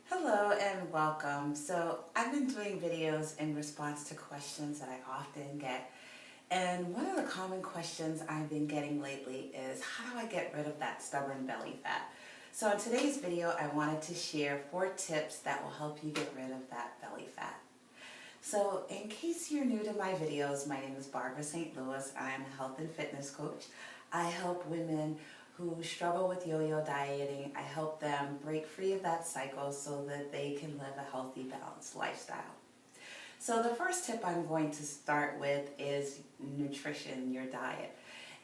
Hello and welcome. So I've been doing videos in response to questions that I often get. And one of the common questions I've been getting lately is, how do I get rid of that stubborn belly fat? So in today's video, I wanted to share 4 tips that will help you get rid of that belly fat. So in case you're new to my videos, my name is Barbara St. Louis. I'm a health and fitness coach. I help women who struggle with yo-yo dieting. I help them break free of that cycle so that they can live a healthy, balanced lifestyle. So the first tip I'm going to start with is nutrition, your diet.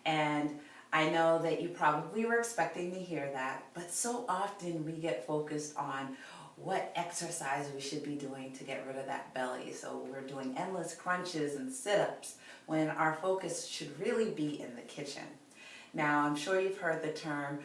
And I know that you probably were expecting to hear that, but so often we get focused on what exercise we should be doing to get rid of that belly. So we're doing endless crunches and sit-ups when our focus should really be in the kitchen. Now, I'm sure you've heard the term,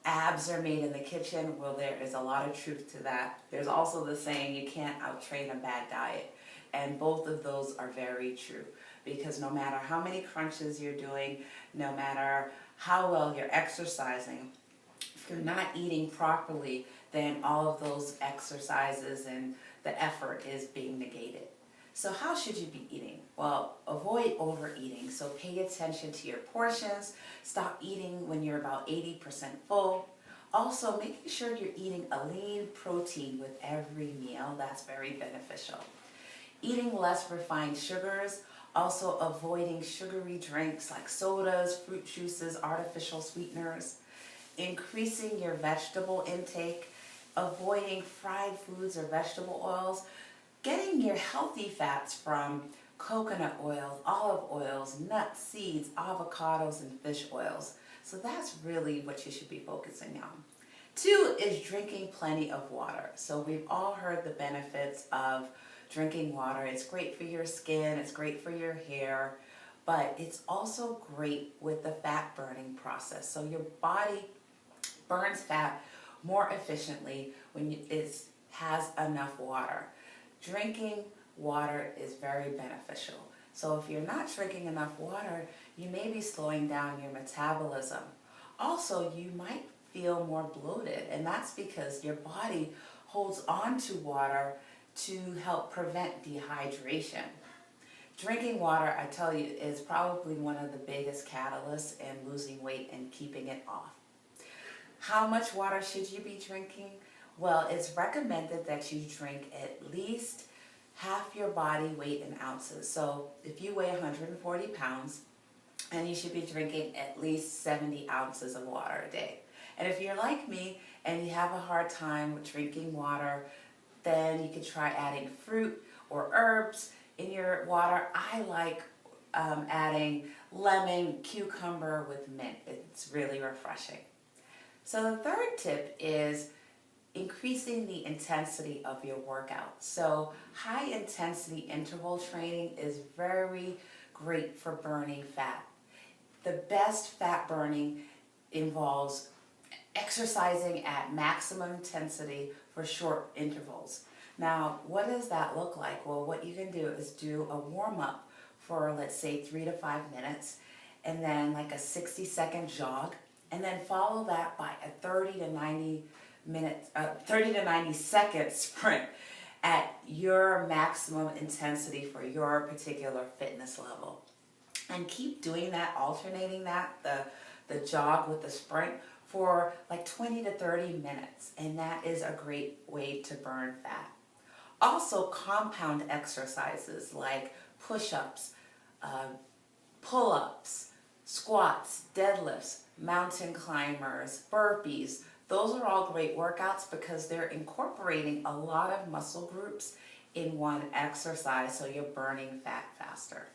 abs are made in the kitchen. Well, there is a lot of truth to that. There's also the saying, you can't out-train a bad diet. And both of those are very true, because no matter how many crunches you're doing, no matter how well you're exercising, if you're not eating properly, then all of those exercises and the effort is being negated. So how should you be eating? Well, avoid overeating. So pay attention to your portions. Stop eating when you're about 80% full. Also, making sure you're eating a lean protein with every meal. That's very beneficial. Eating less refined sugars. Also avoiding sugary drinks like sodas, fruit juices, artificial sweeteners. Increasing your vegetable intake. Avoiding fried foods or vegetable oils. Getting your healthy fats from coconut oil, olive oils, nuts, seeds, avocados, and fish oils. So that's really what you should be focusing on. 2 is drinking plenty of water. So we've all heard the benefits of drinking water. It's great for your skin, it's great for your hair, but it's also great with the fat burning process. So your body burns fat more efficiently when it has enough water. Drinking water is very beneficial. So if you're not drinking enough water, you may be slowing down your metabolism. Also, you might feel more bloated, and that's because your body holds on to water to help prevent dehydration. Drinking water, I tell you, is probably one of the biggest catalysts in losing weight and keeping it off. How much water should you be drinking? Well, it's recommended that you drink at least half your body weight in ounces. So if you weigh 140 pounds, and you should be drinking at least 70 ounces of water a day. And if you're like me and you have a hard time with drinking water, then you could try adding fruit or herbs in your water. I like adding lemon, cucumber with mint. It's really refreshing. So the third tip is increasing the intensity of your workout. So high intensity interval training is very great for burning fat. The best fat burning involves exercising at maximum intensity for short intervals. Now, what does that look like? Well, what you can do is do a warm-up for, let's say, 3 to 5 minutes, and then like a 60-second jog, and then follow that by a 30 to 90 second sprint at your maximum intensity for your particular fitness level. And keep doing that, alternating that, the jog with the sprint, for like 20 to 30 minutes. And that is a great way to burn fat. Also, compound exercises like push-ups, pull-ups, squats, deadlifts, mountain climbers, burpees. Those are all great workouts because they're incorporating a lot of muscle groups in one exercise, so you're burning fat faster.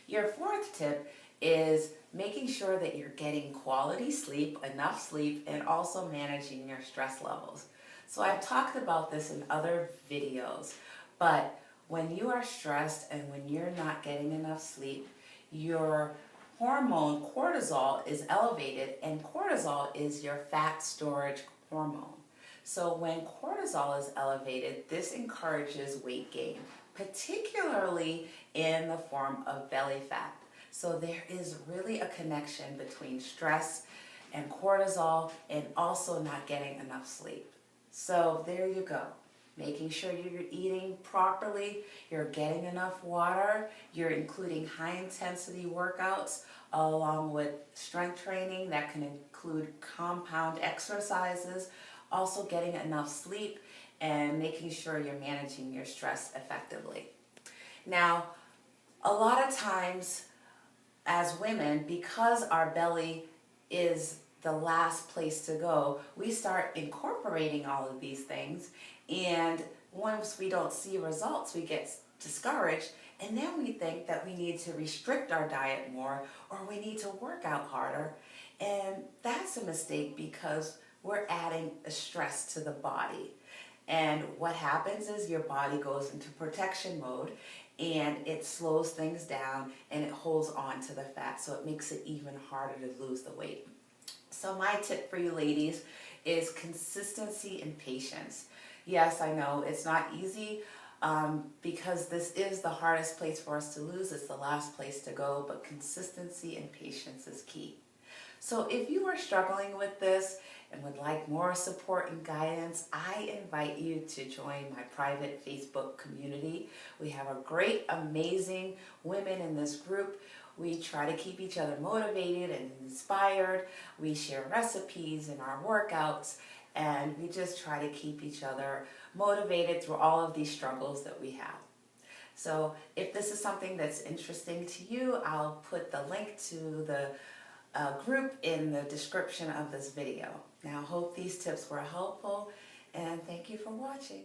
Your 4th tip is making sure that you're getting quality sleep, enough sleep, and also managing your stress levels. So I've talked about this in other videos, but when you are stressed and when you're not getting enough sleep, your hormone cortisol is elevated, and cortisol is your fat storage hormone. So when cortisol is elevated, this encourages weight gain, particularly in the form of belly fat. So there is really a connection between stress and cortisol, and also not getting enough sleep. So there you go. Making sure you're eating properly, you're getting enough water, you're including high intensity workouts along with strength training that can include compound exercises, also getting enough sleep, and making sure you're managing your stress effectively. Now, a lot of times as women, because our belly is the last place to go, we start incorporating all of these things, and once we don't see results, we get discouraged, and then we think that we need to restrict our diet more or we need to work out harder. And that's a mistake because we're adding a stress to the body. And what happens is your body goes into protection mode and it slows things down and it holds on to the fat, so it makes it even harder to lose the weight. So my tip for you ladies is consistency and patience. Yes, I know it's not easy because this is the hardest place for us to lose. It's the last place to go, but consistency and patience is key. So if you are struggling with this and would like more support and guidance, I invite you to join my private Facebook community. We have a great, amazing women in this group. We try to keep each other motivated and inspired. We share recipes in our workouts, and we just try to keep each other motivated through all of these struggles that we have. So if this is something that's interesting to you, I'll put the link to the group in the description of this video. Now, I hope these tips were helpful, and thank you for watching.